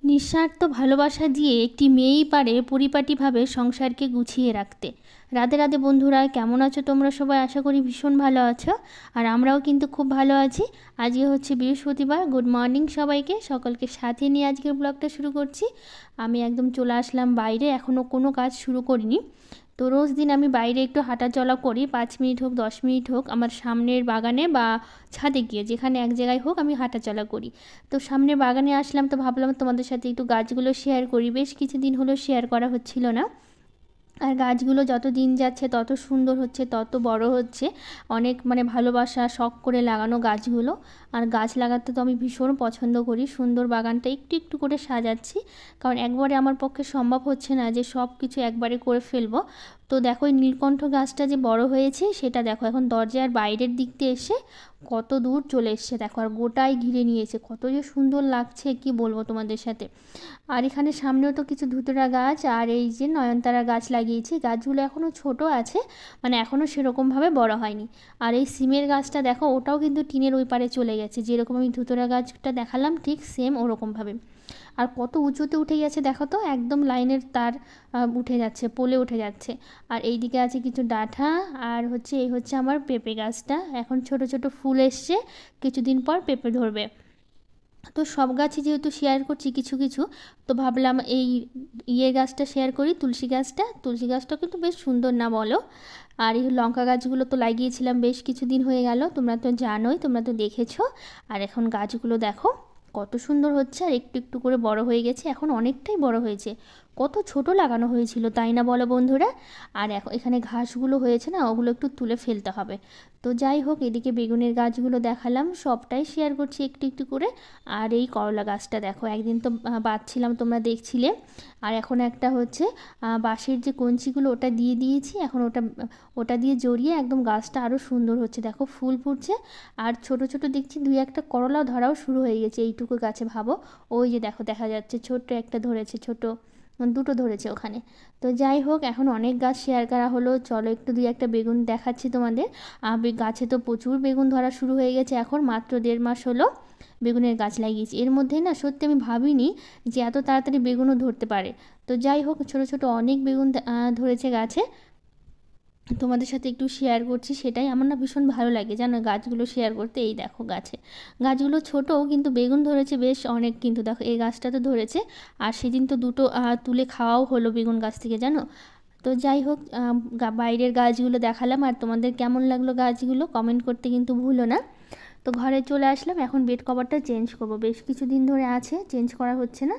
নিঃস্বার্থ ভালোবাসা দিয়ে একটি মেয়েই পারে পরিপাটিভাবে সংসারকে গুছিয়ে রাখতে। রাধে রাধে বন্ধুরা, কেমন আছো তোমরা সবাই? আশা করি ভীষণ ভালো আছো। আর আমরাও কিন্তু খুব ভালো আছি। আজকে হচ্ছে বৃহস্পতিবার। গুড মর্নিং সবাইকে, সকলকে সাথে নিয়ে আজকের ব্লগটা শুরু করছি। আমি একদম চলে আসলাম বাইরে, এখনও কোনো কাজ শুরু করিনি। তো রোজ দিন আমি বাইরে একটু হাঁটাচলা করি, 5 মিনিট হোক 10 মিনিট হোক, আমার সামনের বাগানে বা ছাদে গিয়ে, যেখানে এক জায়গায় হোক আমি হাঁটাচলা করি। তো সামনের বাগানে আসলাম, তো ভাবলাম তোমাদের সাথে একটু গাছগুলো শেয়ার করি। বেশ কিছুদিন হলো শেয়ার করা হচ্ছিল না। আর গাছগুলো যত দিন যাচ্ছে তত সুন্দর হচ্ছে, তত বড় হচ্ছে। অনেক ভালোবাসা শখ করে লাগানো গাছগুলো। আর গাছ লাগাতে তো আমি ভীষণ পছন্দ করি। সুন্দর বাগানটা একটু একটু করে সাজাচ্ছি, কারণ একবারে আমার পক্ষে সম্ভব হচ্ছে না যে সব কিছু একবারে করে ফেলবো। তো দেখো এই নীলকণ্ঠ গাছটা যে বড় হয়েছে সেটা দেখো, এখন দরজার বাইরের দিক দিয়ে এসে কত দূর চলে এসছে দেখো, আর গোটায় ঘিরে নিয়েছে। কত যে সুন্দর লাগছে কি বলবো তোমাদের সাথে। আর এখানে সামনেও তো কিছু ধুতরা গাছ, আর এই যে নয়নতারা গাছ লাগিয়েছি। গাছগুলো এখনও ছোট আছে, এখনও সেরকমভাবে বড় হয়নি। আর এই সিমের গাছটা দেখো, ওটাও কিন্তু টিনের ওই পারে চলে গেছে। যেরকম আমি ধুতরা গাছটা দেখালাম ঠিক সেম ওরকমভাবে। আর কত উঁচুতে উঠে গেছে দেখো তো, একদম লাইনের তার উঠে যাচ্ছে, পোলে উঠে যাচ্ছে। আর এই দিকে আছে কিছু ডাঁঠা। আর হচ্ছে এই হচ্ছে আমার পেঁপে গাছটা, এখন ছোট ছোট ফুল এসছে, কিছুদিন পর পেঁপে ধরবে। তো সব গাছই যেহেতু শেয়ার করছি কিছু কিছু, তো ভাবলাম এই গাছটা শেয়ার করি, তুলসী গাছটা কিন্তু বেশ সুন্দর না বলো। আর এই লঙ্কা গাছগুলো তো লাগিয়েছিলাম বেশ কিছুদিন হয়ে গেল, তোমরা তো জানোই, তোমরা তো দেখেছো। আর এখন গাছগুলো দেখো কত সুন্দর হচ্ছে, আর একটু একটু করে বড় হয়ে গেছে, এখন অনেকটাই বড় হয়েছে। কত ছোট লাগানো হয়েছিল তাই না বলো বন্ধুরা? আর এখন এখানে ঘাসগুলো হয়েছে না, ওগুলো একটু তুলে ফেলতে হবে। তো যাই হোক, এদিকে বেগুনের গাছগুলো দেখালাম, সবটাই শেয়ার করছি একটু একটু করে। আর এই করলা গাছটা দেখো, একদিন তো বাঁধছিলাম, তোমরা দেখছিলে। আর এখন একটা হচ্ছে বাঁশের যে কঞ্চিগুলো ওটা দিয়ে দিয়েছি, এখন ওটা দিয়ে জড়িয়ে একদম গাছটা আরও সুন্দর হচ্ছে। দেখো ফুল ফুটছে, আর ছোট ছোট দেখছি দুই একটা করলা ধরাও শুরু হয়ে গেছে এইটুকু গাছে, ভাবো। ওই যে দেখো দেখা যাচ্ছে ছোট্ট একটা ধরেছে, ছোট দুটো ধরেছে ওখানে। তো যাই হোক, এখন অনেক গাছ শেয়ার করা হলো, চলো একটু দুই একটা বেগুন দেখাচ্ছি তোমাদের। গাছে তো প্রচুর বেগুন ধরা শুরু হয়ে গেছে, এখন মাত্র 1.5 মাস হলো বেগুনের গাছ লাগিয়েছি। এর মধ্যেই না সত্যি আমি ভাবিনি যে এত তাড়াতাড়ি বেগুনও ধরতে পারে। তো যাই হোক, ছোট ছোট অনেক বেগুন ধরেছে গাছে, তোমাদের সাথে একটু শেয়ার করছি। সেটাই আমার না ভীষণ ভালো লাগে জানো, গাছগুলো শেয়ার করতে। এই দেখো গাছগুলো ছোটও কিন্তু বেগুন ধরেছে বেশ অনেক, কিন্তু দেখো এই গাছটা তো ধরেছে। আর সেদিন তো দুটো তুলে খাওয়াও হলো বেগুন গাছ থেকে জানো। তো যাই হোক, বাইরের গাছগুলো দেখালাম, আর তোমাদের কেমন লাগলো গাছগুলো কমেন্ট করতে কিন্তু ভুলো না। তো ঘরে চলে আসলাম, এখন বেড কভারটা চেঞ্জ করব, বেশ কিছুদিন ধরে আছে চেঞ্জ করা হচ্ছে না।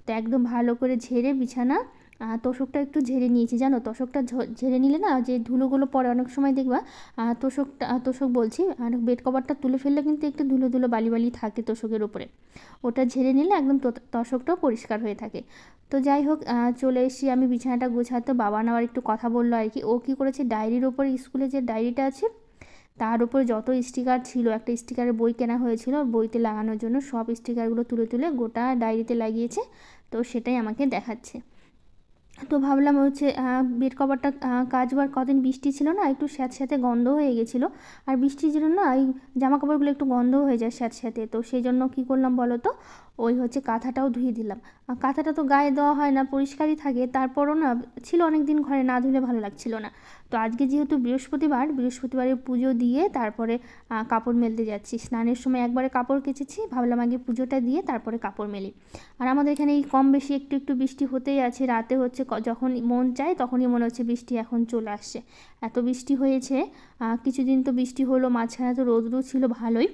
তো একদম ভালো করে ঝেড়ে বিছানা তোষকটা একটু ঝেড়ে নিয়েছি জানো। তোষকটা ঝেড়ে নিলে না যে ধুলোগুলো পড়ে অনেক সময় দেখবা, তোষক বলছি, আর বেড কভারটা তুলে ফেললে কিন্তু একটু ধুলো ধুলো বালি বালি থাকে তোষকের উপরে। ওটা ঝেড়ে নিলে একদম তোষকটাও পরিষ্কার হয়ে থাকে। তো যাই হোক, চলে এসেছি আমি বিছানাটা গোছাতে। বাবা নেওয়ার একটু কথা বললো আর কি। ও কী করেছে, ডায়েরির ওপরে, স্কুলে যে ডায়েরিটা আছে তার উপরে যত স্টিকার ছিল, একটা স্টিকারের বই কেনা হয়েছিল বইতে লাগানোর জন্য, সব স্টিকারগুলো তুলে তুলে গোটা ডায়েরিতে লাগিয়েছে। তো সেটাই আমাকে দেখাচ্ছে। তো ভাবলাম হচ্ছে বেড কভারটা কাচবার, কদিন বৃষ্টি ছিল না, একটু স্যাঁতস্যাঁতে গন্ধ হয়ে গেছিলো। আর বৃষ্টির জন্য না এই জামা কাপড়গুলো একটু গন্ধ হয়ে যায় স্যাঁতস্যাঁতে। তো সেই জন্য কী করলাম বলো তো, ওই হচ্ছে কাঁথাটাও ধুয়ে দিলাম। কাঁথাটা তো গায়ে দেওয়া হয় না, পরিষ্কারই থাকে, তারপরও না ছিল অনেক দিন ঘরে, না ধুলে ভালো লাগছিল না। তো আজকে যেহেতু বৃহস্পতিবারে পুজো দিয়ে তারপরে কাপড় মেলতে যাচ্ছি। স্নানের সময় একবারে কাপড় কেচেছি, ভাবলাম আগে পুজোটা দিয়ে তারপরে কাপড় মেলি। আর আমাদের এখানে এই কম বেশি একটু একটু বৃষ্টি হতেই আছে। রাতে হচ্ছে যখন মন চায় তখনই মনে হচ্ছে বৃষ্টি এখন চলে আসছে, এত বৃষ্টি হয়েছে। কিছুদিন তো বৃষ্টি হলো, মাঝখানে তো রোদ্রু ছিল ভালোই।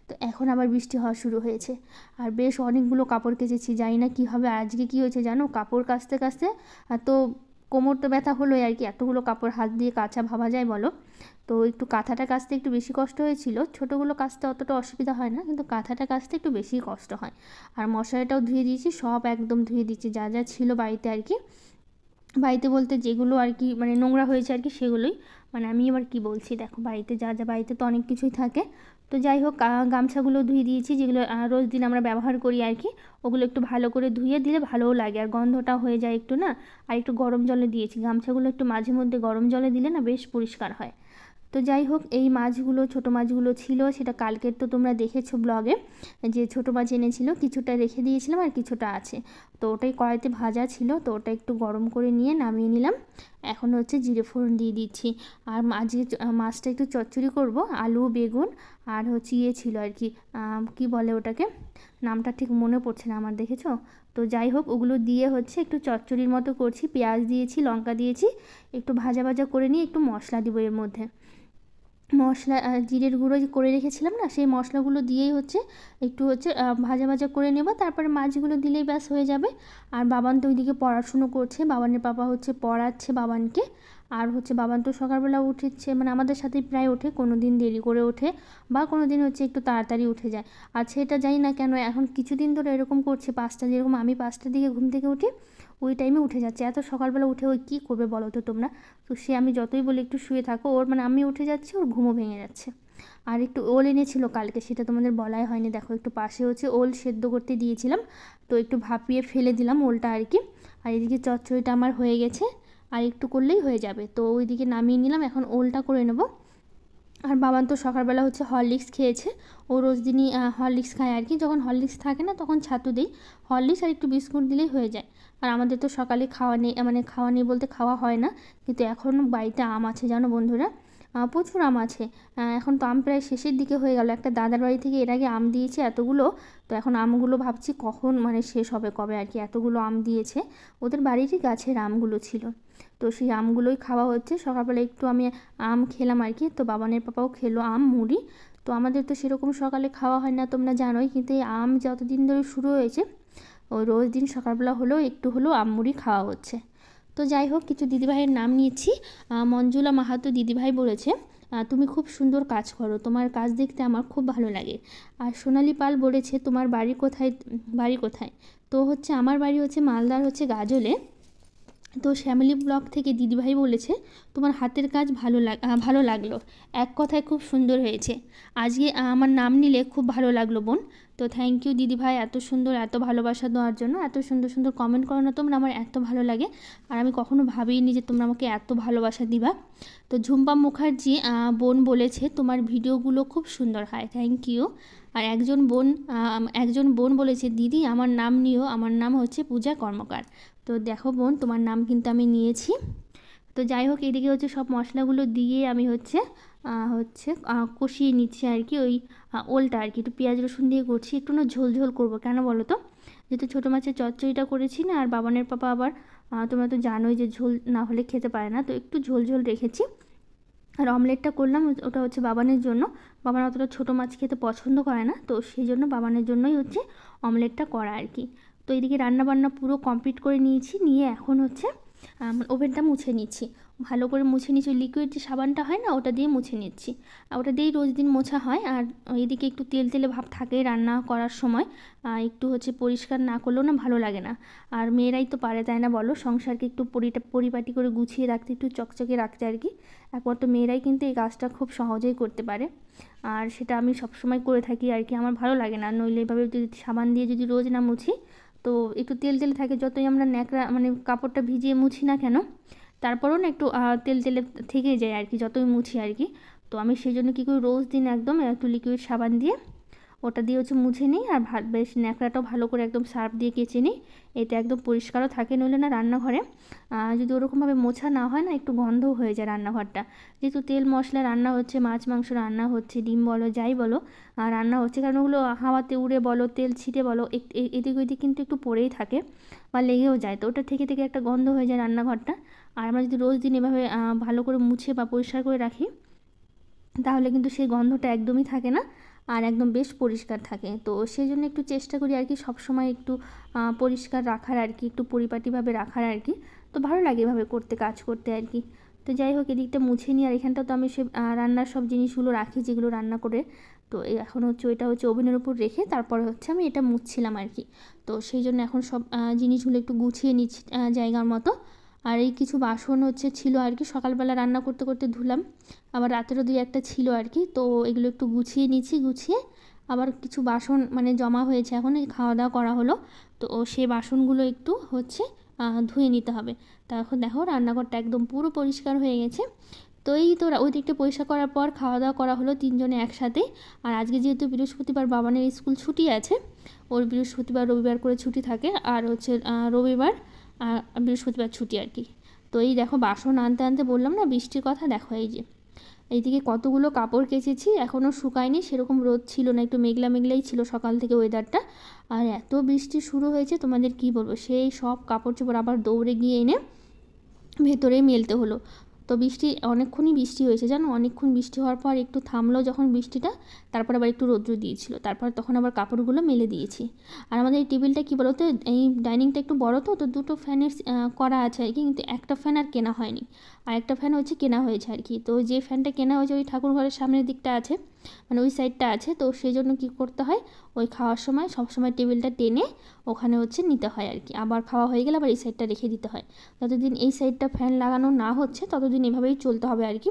তো এখন আবার বৃষ্টি হওয়া শুরু হয়েছে। আর বেশ অনেকগুলো কাপড় কেচেছি, জানি না কী হবে। আজকে কী হয়েছে জানো, কাপড় কাচতে কাচতে তো কোমর তো ব্যথা হলোই আর কি, এতগুলো কাপড় হাত দিয়ে কাচা ভাবা যায় বলো। তো একটু কাঁথাটা কাচতে একটু বেশি কষ্ট হয়েছিল, ছোটোগুলো কাচতে অতটা অসুবিধা হয় না, কিন্তু কাঁথাটা কাচতে একটু বেশি কষ্ট হয়। আর মশারিটাও ধুয়ে দিয়েছি, সব একদম ধুয়ে দিচ্ছি, যা যা ছিল বাড়িতে আর কি। বাড়িতে বলতে যেগুলো আর কি নোংরা হয়েছে আর কি সেগুলোই। আমি এবার কি বলছি দেখো, বাড়িতে যা যা, বাড়িতে তো অনেক কিছুই থাকে। তো যাই হোক, গামছাগুলো ধুয়ে দিয়েছি, যেগুলো রোজ দিন আমরা ব্যবহার করি আর কি। ওগুলো একটু ভালো করে ধুয়ে দিলে ভালোও লাগে, আর গন্ধটা হয়ে যায় একটু না। আর একটু গরম জলে দিয়েছি গামছাগুলো, একটু মাঝে মধ্যে গরম জলে দিলে না বেশ পরিষ্কার হয়। তো যাই হোক, এই মাছগুলো ছোটো মাছগুলো ছিল, সেটা কালকের তো তোমরা দেখেছো ব্লগে যে ছোটো মাছ এনেছিল, কিছুটা রেখে দিয়েছিলাম আর কিছুটা আছে। তো ওটাই কড়াইতে ভাজা ছিল, তো ওটা একটু গরম করে নিয়ে নামিয়ে নিলাম। এখন হচ্ছে জিরে ফোড়ন দিয়ে দিচ্ছি। আর মাছটা একটু চচ্চড়ি করব, আলু বেগুন আর হচ্ছে ছিল আর কি, কী বলে ওটাকে, নামটা ঠিক মনে পড়ছে না আমার, দেখেছো? তো যাই হোক, ওগুলো দিয়ে হচ্ছে একটু চচ্চড়ির মতো করছি। পেঁয়াজ দিয়েছি, লঙ্কা দিয়েছি, একটু ভাজা ভাজা করে নিয়ে একটু মশলা দিব এর মধ্যে। মশলা জিরের গুঁড়ো যে করে রেখেছিলাম না, সেই মশলাগুলো দিয়েই হচ্ছে একটু হচ্ছে ভাজা ভাজা করে নেব। তারপরে মাছগুলো দিলেই ব্যাস হয়ে যাবে। আর বাবান তো ওইদিকে পড়াশুনো করছে, বাবানের পাপা হচ্ছে পড়াচ্ছে বাবানকে। আর হচ্ছে বাবান তো সকালবেলা উঠেছে, মানে আমাদের সাথেই প্রায় ওঠে, কোনো দিন দেরি করে ওঠে বা কোনো দিন হচ্ছে একটু তাড়াতাড়ি উঠে যায়। আর সেটা জানি না কেন এখন কিছুদিন ধরে এরকম করছে, 5টা, যেরকম আমি 5টার দিকে ঘুম থেকে উঠি ওই টাইমে উঠে যাচ্ছে। এত সকালবেলা উঠে ওই কী করবে বলো তো তোমরা? তো সে, আমি যতই বলি একটু শুয়ে থাকো, ওর মানে আমি উঠে যাচ্ছি, ওর ঘুমও ভেঙে যাচ্ছে। আর একটু ওল এনেছিল কালকে, সেটা তোমাদের বলাই হয়নি। দেখো, একটু পাশে হচ্ছে ওল সেদ্ধ করতে দিয়েছিলাম, তো একটু ভাপিয়ে ফেলে দিলাম ওলটা আর কি। আর এদিকে চচ্চড়িটা আমার হয়ে গেছে, আর একটু করলেই হয়ে যাবে। তো ওইদিকে নামিয়ে নিলাম, এখন ওলটা করে নেব। আর বাবান তো সকালবেলা হচ্ছে হরলিক্স খেয়েছে, ও রোজ দিনই হরলিক্স খায় আর কি। যখন হরলিক্স থাকে না তখন ছাতু দিই, হরলিক্স আর একটু বিস্কুট দিলেই হয়ে যায়। আর আমাদের তো সকালে খাওয়া নেই, মানে খাওয়া নেই বলতে খাওয়া হয় না, কিন্তু এখন বাড়িতে আম আছে জানো বন্ধুরা, প্রচুর আম আছে। এখন তো আম প্রায় শেষের দিকে হয়ে গেল। একটা দাদার বাড়ি থেকে এর আগে আম দিয়েছে এতগুলো, তো এখন আমগুলো ভাবছি কখন মানে শেষ হবে কবে আর কি, এতগুলো আম দিয়েছে। ওদের বাড়িরই গাছের আমগুলো ছিল, তো সেই আমগুলোই খাওয়া হচ্ছে। সকালবেলা একটু আমি আম খেলাম আর কি, তো বাবানের পাপাও খেলো আম মুড়ি। তো আমাদের তো সেরকম সকালে খাওয়া হয় না তোমরা জানোই, কিন্তু এই আম যতদিন ধরে শুরু হয়েছে ওই রোজ দিন সকালবেলা হলেও একটু হলেও আম মুড়ি খাওয়া হচ্ছে। তো যাই হোক, কিছু দিদিভাইয়ের নাম নিয়েছি। মঞ্জুলা মাহাতো দিদিভাই বলেছে, তুমি খুব সুন্দর কাজ করো, তোমার কাজ দেখতে আমার খুব ভালো লাগে। আর সোনালি পাল বলেছে, তোমার বাড়ি কোথায়? বাড়ি কোথায়? তো হচ্ছে আমার বাড়ি হচ্ছে মালদার হচ্ছে গাজলে। তো শ্যামলী ব্লগ থেকে দিদিভাই বলেছে, তোমার হাতের কাজ ভালো লাগলো, এক কথায় খুব সুন্দর হয়েছে। আজকে আমার নাম নিলে খুব ভালো লাগলো বোন। তো থ্যাংক ইউ দিদিভাই, এত সুন্দর, এত ভালোবাসা দেওয়ার জন্য। এত সুন্দর সুন্দর কমেন্ট করো না তোমরা, আমার এত ভালো লাগে। আর আমি কখনো ভাবিনি যে তোমরা আমাকে এত ভালোবাসা দিবা। তো ঝুম্পা মুখার্জি বোন বলেছে, তোমার ভিডিওগুলো খুব সুন্দর হয়, থ্যাংক ইউ। আর একজন বোন বলেছে, দিদি আমার নাম নিও, আমার নাম হচ্ছে পূজা কর্মকার। তো দেখো বোন, তোমার নাম কিন্তু আমি নিয়েছি। তো যাই হোক, এদিকে হচ্ছে সব মশলাগুলো দিয়ে আমি হচ্ছে কষিয়ে নিচ্ছি আর কি, ওই ওলটা আর কি একটু পেঁয়াজ রসুন দিয়ে করছি, একটু না ঝোল ঝোল করবো। কেন বলো তো? যেহেতু ছোটো মাছের চচ্চড়িটা করেছি না, আর বাবানের পাপা আবার তোমরা তো জানোই যে ঝোল না হলে খেতে পারে না, তো একটু ঝোল ঝোল রেখেছি। আর অমলেটটা করলাম, ওটা হচ্ছে বাবানের জন্য। বাবান অতটা ছোটো মাছ খেতে পছন্দ করে না, তো সেই জন্য বাবানের জন্যই হচ্ছে অমলেটটা করা আর কি। তো এইদিকে রান্নাবান্না পুরো কমপ্লিট করে নিয়েছি, নিয়ে এখন হচ্ছে ওভেনটা মুছে নিচ্ছি, ভালো করে মুছে নিচ্ছি। লিকুইড যে সাবানটা হয় না, ওটা দিয়ে মুছে নিচ্ছি, আর ওটা দিয়েই রোজ দিন মোছা হয়। আর এদিকে একটু তেল তেলে ভাব থাকে রান্না করার সময়, একটু হচ্ছে পরিষ্কার না করলেও না ভালো লাগে না। আর মেয়েরাই তো পারে, তাই না বলো, সংসারকে একটু পরিপাটি করে গুছিয়ে রাখতে, একটু চকচকে রাখতে আর কি। একমাত্র মেয়েরাই কিন্তু এই কাজটা খুব সহজেই করতে পারে, আর সেটা আমি সবসময় করে থাকি আর কি। আমার ভালো লাগে না, নইলে এভাবে যদি সাবান দিয়ে যদি রোজ না মুছি, তো একটু তেল তেল থাকে, যতই আমরা ন্যাকড়া মানে কাপড়টা ভিজিয়ে মুছি না কেন, তারপরেও না একটু তেল তেলে থেকে যায় আর কি, যতই মুছি আর কি। তো আমি সেই জন্য কী করি, রোজ দিন একদম একটু লিকুইড সাবান দিয়ে ওটা দিয়ে হচ্ছে মুছে নিই। আর বেশ ন্যাকড়াটাও ভালো করে একদম সার্ফ দিয়ে কেচে নিই, এতে একদম পরিষ্কারও থাকে। নইলে না রান্নাঘরে যদি ওরকমভাবে মোছা না হয় না, একটু গন্ধও হয়ে যায় রান্নাঘরটা। যেহেতু তেল মশলা রান্না হচ্ছে, মাছ মাংস রান্না হচ্ছে, ডিম বলো যাই বলো রান্না হচ্ছে, কারণ ওগুলো হাওয়াতে উড়ে বলো, তেল ছিটে বলো, এদিক ওইদিক কিন্তু একটু পড়েই থাকে বা লেগেও যায়, তো ওটা থেকে থেকে একটা গন্ধ হয়ে যায় রান্নাঘরটা। আর আমরা যদি রোজ দিন এভাবে ভালো করে মুছে বা পরিষ্কার করে রাখি, তাহলে কিন্তু সেই গন্ধটা একদমই থাকে না, আর একদম বেশ পরিষ্কার থাকে। তো সেই জন্য একটু চেষ্টা করি আর কি সবসময় একটু পরিষ্কার রাখার আর কি, একটু পরিপাটিভাবে রাখার আর কি। তো ভালো লাগে এভাবে করতে, কাজ করতে আর কি। তো যাই হোক, এদিকটা মুছে নিই। আর এখানটা তো আমি সে রান্নার সব জিনিসগুলো রাখি যেগুলো রান্না করে, তো এখন হচ্ছে ওইটা হচ্ছে ওভেনের উপর রেখে তারপরে হচ্ছে আমি এটা মুছছিলাম আর কি। তো সেই জন্য এখন সব জিনিসগুলো একটু গুছিয়ে নিচ্ছি জায়গার মতো। আর এই কিছু বাসন হচ্ছে ছিল আর কি, সকালবেলা রান্না করতে করতে ধুলাম, আবার রাতেরও দুই একটা ছিল আর কি। তো এগুলো একটু গুছিয়ে নিচ্ছি, গুছিয়ে আবার কিছু বাসন মানে জমা হয়েছে, এখন এই খাওয়া দাওয়া করা হলো, তো সেই বাসনগুলো একটু হচ্ছে ধুয়ে নিতে হবে। তা এখন দেখো রান্নাঘরটা একদম পুরো পরিষ্কার হয়ে গেছে। তো এই তো ওই দিকটা পরিষ্কার করার পর খাওয়া দাওয়া করা হলো তিনজনে একসাথে। আর আজকে যেহেতু বৃহস্পতিবার বাবানের স্কুল ছুটি আছে, ওর বৃহস্পতিবার রবিবার করে ছুটি থাকে, আর হচ্ছে রবিবার আর বৃহস্পতিবার ছুটি আর কি। তো এই দেখো বাসন আনতে আনতে বললাম না বৃষ্টির কথা, দেখো এই যে এইদিকে কতগুলো কাপড় কেচেছি, এখনও শুকায়নি, সেরকম রোদ ছিল না, একটু মেঘলা মেঘলাই ছিল সকাল থেকে ওয়েদারটা। আর এত বৃষ্টি শুরু হয়েছে তোমাদের কি বলবো, সেই সব কাপড় চোপড় আবার দৌড়ে গিয়ে এনে ভেতরেই মেলতে হলো। তো বৃষ্টি অনেকক্ষণই বৃষ্টি হয়েছে জানো, অনেকক্ষণ বৃষ্টি হওয়ার পর একটু থামলো যখন বৃষ্টিটা, তারপর আবার একটু রৌদ্র দিয়েছিল, তারপর তখন আবার কাপড়গুলো মেলে দিয়েছি। আর আমাদের এই টেবিলটা কী বলো তো, এই ডাইনিংটা একটু বড় তো, তো দুটো ফ্যানের করা আছে আর কি, কিন্তু একটা ফ্যান আর কেনা হয়নি, আর একটা ফ্যান হচ্ছে কেনা হয়েছে আর কি। তো যে ফ্যানটা কেনা হয়েছে ওই ঠাকুর ঘরের সামনের দিকটা আছে, মানে ওই সাইডটা আছে, তো সেই জন্য কী করতে হয়, ওই খাওয়ার সময় সবসময় টেবিলটা টেনে ওখানে হচ্ছে নিতে হয় আর কি, আবার খাওয়া হয়ে গেলে আবার এই সাইডটা রেখে দিতে হয়। যতদিন এই সাইডটা ফ্যান লাগানো না হচ্ছে ততদিন এভাবেই চলতে হবে আর কি।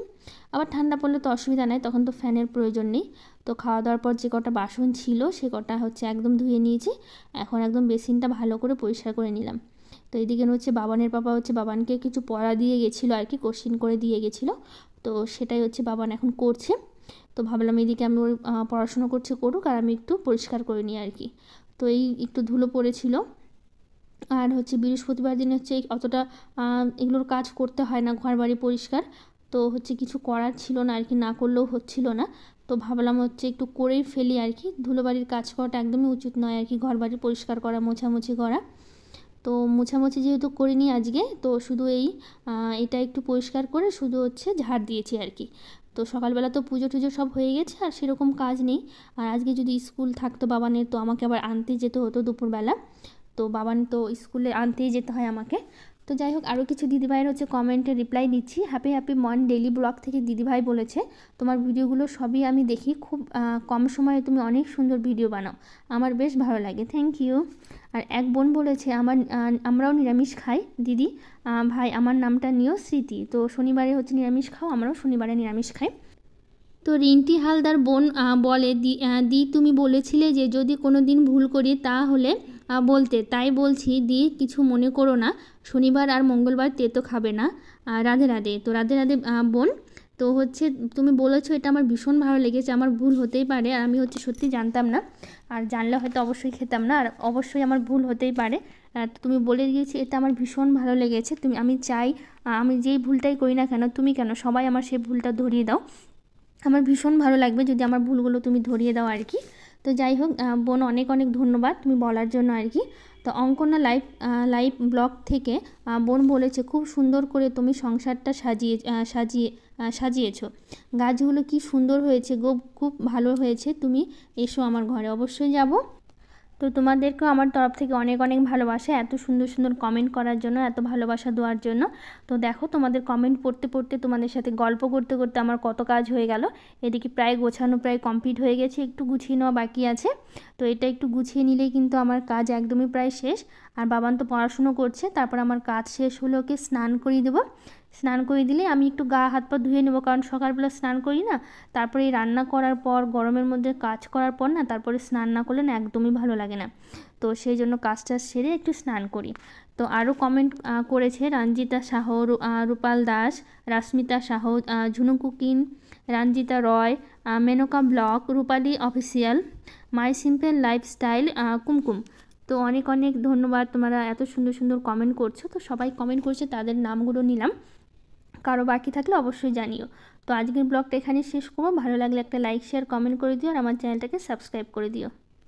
আবার ঠান্ডা পড়লে তো অসুবিধা নেই, তখন তো ফ্যানের প্রয়োজন নেই। তো খাওয়া দাওয়ার পর যে কটা বাসন ছিল সে কটা হচ্ছে একদম ধুয়ে নিয়েছি, এখন একদম বেসিনটা ভালো করে পরিষ্কার করে নিলাম। তো এইদিকে হচ্ছে বাবানের পাপা হচ্ছে বাবানকে কিছু পড়া দিয়ে গেছিলো আর কি, কোশ্চিন করে দিয়ে গেছিলো, তো সেটাই হচ্ছে বাবান এখন করছে। তো ভাবলাম এইদিকে আমি ওর পড়াশুনো করছে করুক, আর আমি একটু পরিষ্কার করে নিই আর কি। তো এই একটু ধুলো পড়েছিল, আর হচ্ছে বৃহস্পতিবার দিন হচ্ছে অতটা এগুলোর কাজ করতে হয় না, ঘর বাড়ি পরিষ্কার, তো হচ্ছে কিছু করার ছিল না আর কি, না করলেও হচ্ছিল না। তো ভাবলাম হচ্ছে একটু করেই ফেলি আর কি, ধুলোবাড়ির কাজ করাটা একদমই উচিত নয় আর কি, ঘর বাড়ি পরিষ্কার করা, মোছামুছি করা। তো মোছামুছি যেহেতু করিনি আজকে, তো শুধু এটা একটু পরিষ্কার করে শুধু হচ্ছে ঝাড় দিয়েছি আর কি। তো সকালবেলা তো পুজো টুজো সব হয়ে গেছে, আর সেরকম কাজ নেই। আর আজকে যদি স্কুল থাকতো বাবানের, তো আমাকে আবার আনতে যেতে হতো দুপুরবেলা, তো বাবান তো স্কুলে আনতেই যেতে হয় আমাকে। তো যাই হোক, আরও কিছু দিদিভাইয়ের হচ্ছে কমেন্টে রিপ্লাই দিচ্ছি। হ্যাপি হ্যাপি মন ডেইলি ব্লগ থেকে দিদিভাই বলেছে, তোমার ভিডিওগুলো সবই আমি দেখি, খুব কম সময়ে তুমি অনেক সুন্দর ভিডিও বানাও, আমার বেশ ভালো লাগে, থ্যাংক ইউ। আর এক বোন বলেছে আমরাও নিরামিষ খাই দিদি, ভাই আমার নামটা নিও স্মৃতি, তো শনিবারে হচ্ছে নিরামিষ খাও, আমরাও শনিবারে নিরামিষ খাই। তো রিন্টি হালদার বোন বলে দি তুমি বলেছিলে যে যদি কোনো দিন ভুল করি তাহলে বলতে, তাই বলছি দি কিছু মনে করো না, শনিবার আর মঙ্গলবার তেতো খাবে না, রাধে রাধে। তো রাধে রাধে বোন, তো হচ্ছে তুমি বলেছো এটা আমার ভীষণ ভালো লেগেছে, আমার ভুল হতেই পারে, আর আমি হচ্ছে সত্যি জানতাম না, আর জানলে হয়তো অবশ্যই খেতাম না, আর অবশ্যই আমার ভুল হতেই পারে। তুমি বলে দিয়েছি, এটা আমার ভীষণ ভালো লেগেছে, আমি চাই আমি যেই ভুলটাই করি না কেন, তুমি কেন সবাই আমার সেই ভুলটা ধরিয়ে দাও, আমার ভীষণ ভালো লাগবে যদি আমার ভুলগুলো তুমি ধরিয়ে দাও আর কি। তো যাই হোক বোন, অনেক অনেক ধন্যবাদ তুমি বলার জন্য আর কি। তো অঙ্কনা লাইভ ব্লগ থেকে বোন বলেছে খুব সুন্দর করে তুমি সংসারটা সাজিয়েছো, গাছগুলো কি সুন্দর হয়েছে গো, খুব ভালো হয়েছে, তুমি এসো আমার ঘরে, অবশ্যই যাব। তো তোমাদেরকেও আমার তরফ থেকে অনেক অনেক ভালোবাসা, এত সুন্দর সুন্দর কমেন্ট করার জন্য, এত ভালোবাসা দেওয়ার জন্য। তো দেখো তোমাদের কমেন্ট পড়তে পড়তে, তোমাদের সাথে গল্প করতে করতে আমার কত কাজ হয়ে গেল। এদিকে প্রায় গোছানো প্রায় কমপ্লিট হয়ে গেছে, একটু গুছিয়ে নেওয়া বাকি আছে। তো এটা একটু গুছিয়ে নিলেই কিন্তু আমার কাজ একদমই প্রায় শেষ। আর বাবান তো পড়াশুনো করছে, তারপর আমার কাজ শেষ হলে ওকে স্নান করিয়ে দেবো, স্নান করে দিলে আমি একটু গা হাত পা ধুয়ে নেবো, কারণ সকালবেলা স্নান করি না, তারপরে এই রান্না করার পর গরমের মধ্যে কাজ করার পর না, তারপরে স্নান না করলে না একদমই ভালো লাগে না, তো সেই জন্য কাজটা সেরে একটু স্নান করি। তো আরও কমেন্ট করেছে Ranjita Sah, Rupal Das, Rasmita Sah, Jhunu cooking, Ranjita Roy, Menka blog, Rupali official, my simple lifestyle, Kumkum. তো অনেক অনেক ধন্যবাদ, তোমরা এত সুন্দর সুন্দর কমেন্ট করছো, তো সবাই কমেন্ট করছে তাদের নামগুলো নিলাম, কারো বাকি থাকলে অবশ্যই জানিও। তো আজকের ব্লগটা এখানে শেষ করবো, ভালো লাগলে একটা লাইক শেয়ার কমেন্ট করে দিও, আর আমার চ্যানেলটাকে সাবস্ক্রাইব করে দিও।